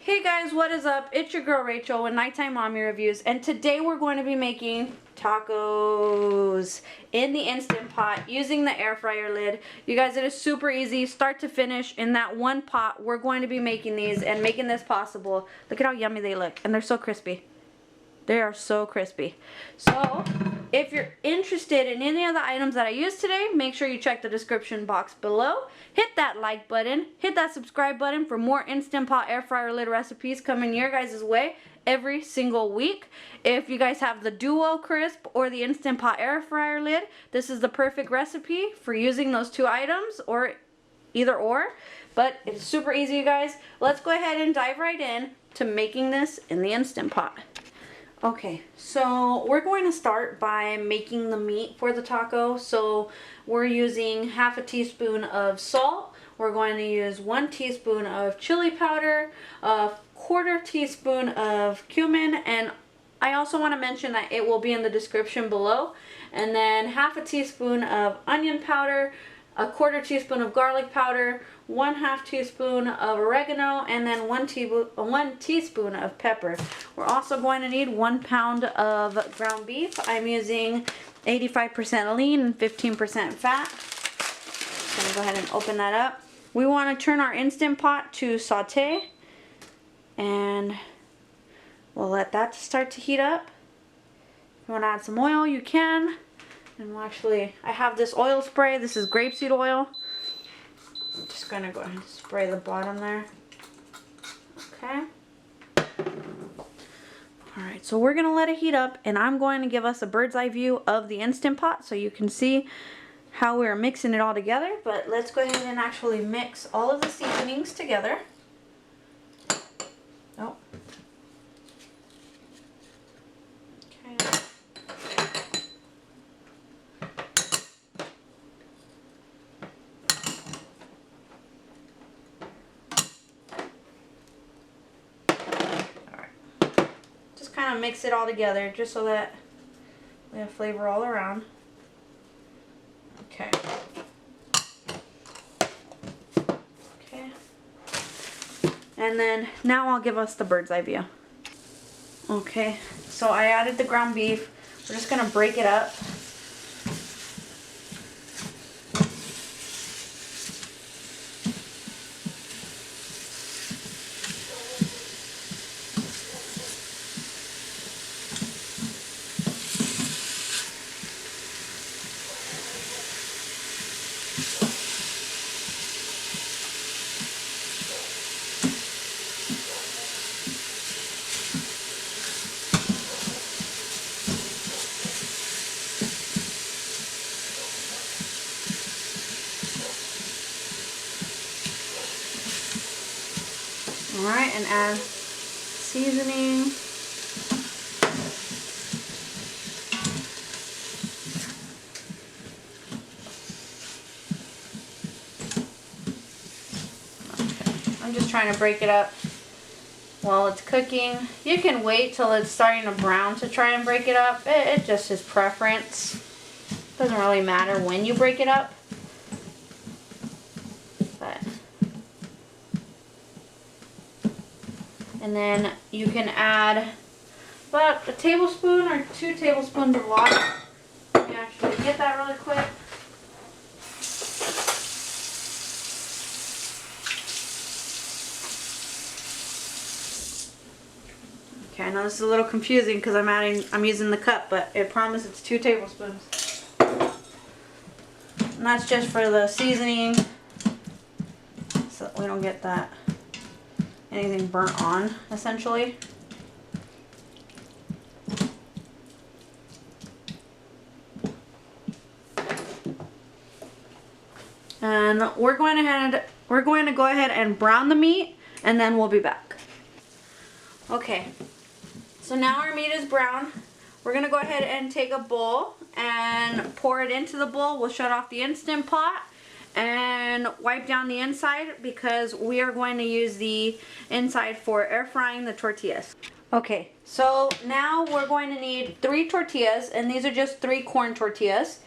Hey guys, what is up? It's your girl Rachel with Nighttime Mommy Reviews, and today we're going to be making tacos in the Instant Pot using the air fryer lid. You guys, it is super easy, start to finish. In that one pot, we're going to be making these and making this possible. Look at how yummy they look, and they're so crispy. They are so crispy. So, if you're interested in any of the items that I used today, make sure you check the description box below. Hit that like button. Hit that subscribe button for more Instant Pot air fryer lid recipes coming your guys' way every single week. If you guys have the Duo Crisp or the Instant Pot air fryer lid, this is the perfect recipe for using those two items, or either or. But it's super easy, you guys. Let's go ahead and dive right in to making this in the Instant Pot. Okay, so we're going to start by making the meat for the taco. So we're using half a teaspoon of salt. We're going to use 1 teaspoon of chili powder, a 1/4 teaspoon of cumin, and I also want to mention that it will be in the description below. And then half a teaspoon of onion powder, a 1/4 teaspoon of garlic powder, 1/2 teaspoon of oregano, and then 1 teaspoon of pepper. We're also going to need 1 pound of ground beef. I'm using 85% lean and 15% fat. I'm going to go ahead and open that up. We want to turn our Instant Pot to saute, and we'll let that start to heat up. If you want to add some oil, you can. And we'll actually, I have this oil spray. This is grapeseed oil. I'm just going to go ahead and spray the bottom there. Okay. Alright, so we're going to let it heat up, and I'm going to give us a bird's eye view of the Instant Pot so you can see how we're mixing it all together. But let's go ahead and actually mix all of the seasonings together. Oh. Okay. Kind of mix it all together just so that we have flavor all around. Okay. Okay. And then now I'll give us the bird's eye view. Okay, so I added the ground beef. We're just gonna break it up. Alright, and add seasoning. Okay. I'm just trying to break it up while it's cooking. You can wait till it's starting to brown to try and break it up. It just is preference. Doesn't really matter when you break it up. And then you can add about 1 tablespoon or 2 tablespoons of water. Let me actually get that really quick. Okay, I know this is a little confusing because I'm using the cup, but I promise it's 2 tablespoons. And that's just for the seasoning, so that we don't get that anything burnt on, essentially. And we're going to go ahead and brown the meat, and then we'll be back. Okay, so now our meat is brown. We're going to go ahead and take a bowl and pour it into the bowl. We'll shut off the Instant Pot and wipe down the inside because we are going to use the inside for air frying the tortillas. Okay, so now we're going to need 3 tortillas, and these are just 3 corn tortillas.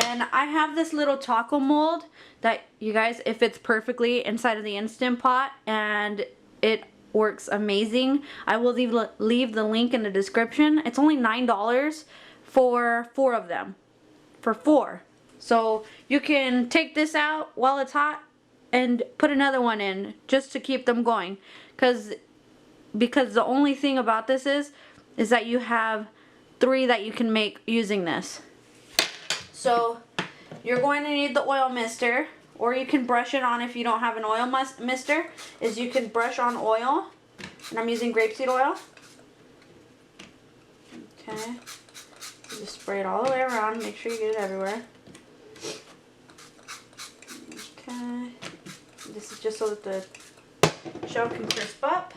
And I have this little taco mold that, you guys, it fits perfectly inside of the Instant Pot, and it works amazing. I will leave the link in the description. It's only $9 for 4 of them. For 4. So you can take this out while it's hot and put another one in just to keep them going. Because the only thing about this is that you have 3 that you can make using this. So you're going to need the oil mister, or you can brush it on if you don't have an oil mister. Is you can brush on oil, and I'm using grapeseed oil. Okay, just spray it all the way around. Make sure you get it everywhere. Okay, this is just so that the shell can crisp up.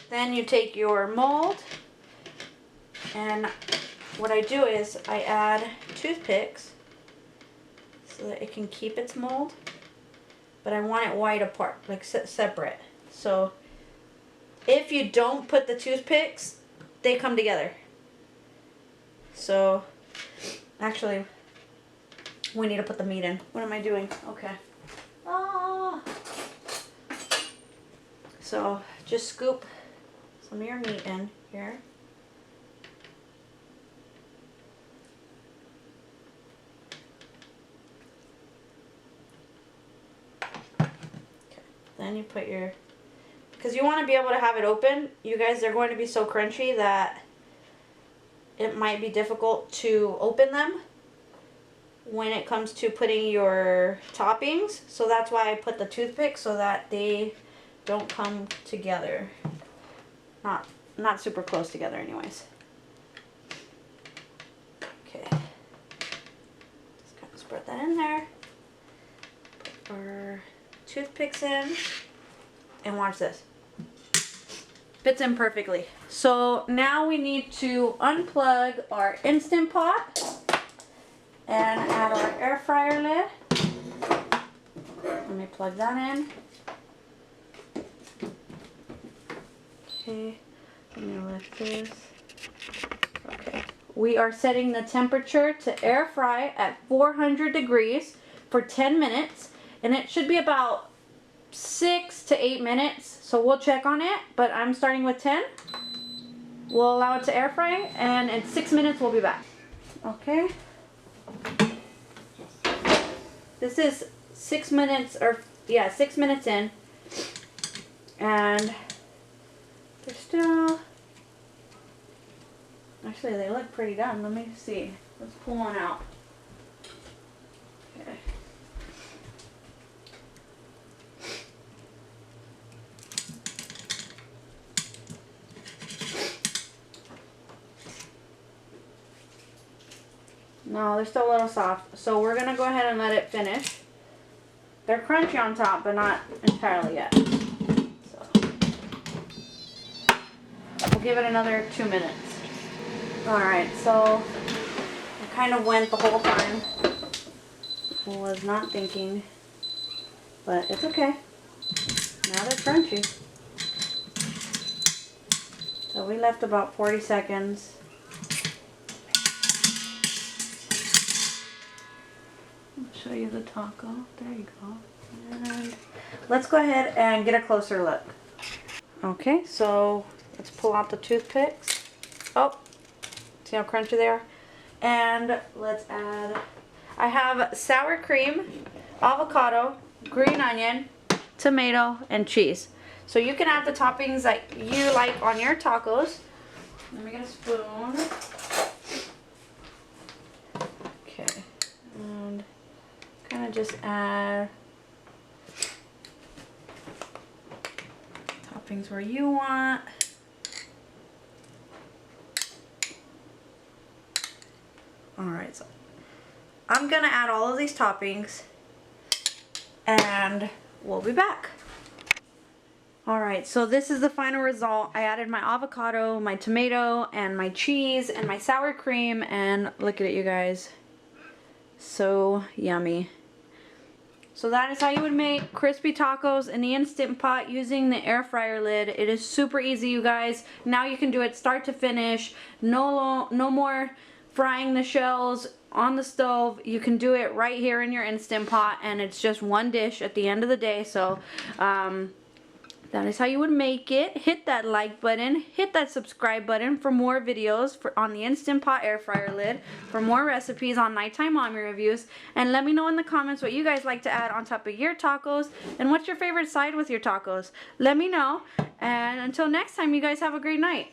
Then you take your mold, and what I do is I add toothpicks so that it can keep its mold, but I want it wide apart, like separate. So if you don't put the toothpicks, they come together. So actually, we need to put the meat in. What am I doing? Okay. Ah. So just scoop some of your meat in here. Then you put your, because you want to be able to have it open. You guys, they're going to be so crunchy that it might be difficult to open them when it comes to putting your toppings. So that's why I put the toothpick, so that they don't come together. Not super close together anyways. Okay. Just kind of spread that in there. Put our toothpicks in, and watch this. Fits in perfectly. So now we need to unplug our Instant Pot and add our air fryer lid. Let me plug that in. Okay, let me lift this. Okay, we are setting the temperature to air fry at 400 degrees for 10 minutes. And it should be about 6 to 8 minutes, so we'll check on it, but I'm starting with 10. We'll allow it to air fry, and in 6 minutes we'll be back. Okay. This is 6 minutes, or yeah, 6 minutes in, and they're still, actually they look pretty done. Let me see. Let's pull one out. Okay. No, they're still a little soft, so we're going to go ahead and let it finish. They're crunchy on top, but not entirely yet. So we'll give it another 2 minutes. Alright, so I kind of went the whole time. Was not thinking, but it's okay. Now they're crunchy. So we left about 40 seconds. Show you the taco. There you go. And let's go ahead and get a closer look. Okay, so let's pull out the toothpicks. Oh, see how crunchy they are? And let's add, I have sour cream, avocado, green onion, tomato, and cheese. So you can add the toppings that you like on your tacos. Let me get a spoon. Okay, and kind of just add toppings where you want. Alright, so I'm gonna add all of these toppings and we'll be back. Alright, so this is the final result. I added my avocado, my tomato, and my cheese, and my sour cream, and look at it, you guys. So yummy. So that is how you would make crispy tacos in the Instant Pot using the air fryer lid. It is super easy, you guys. Now you can do it start to finish. No more frying the shells on the stove. You can do it right here in your Instant Pot, and it's just one dish at the end of the day. So That is how you would make it. Hit that like button, hit that subscribe button for more videos on the Instant Pot air fryer lid, for more recipes on Nighttime Mommy Reviews, and let me know in the comments what you guys like to add on top of your tacos, and what's your favorite side with your tacos. Let me know, and until next time, you guys have a great night.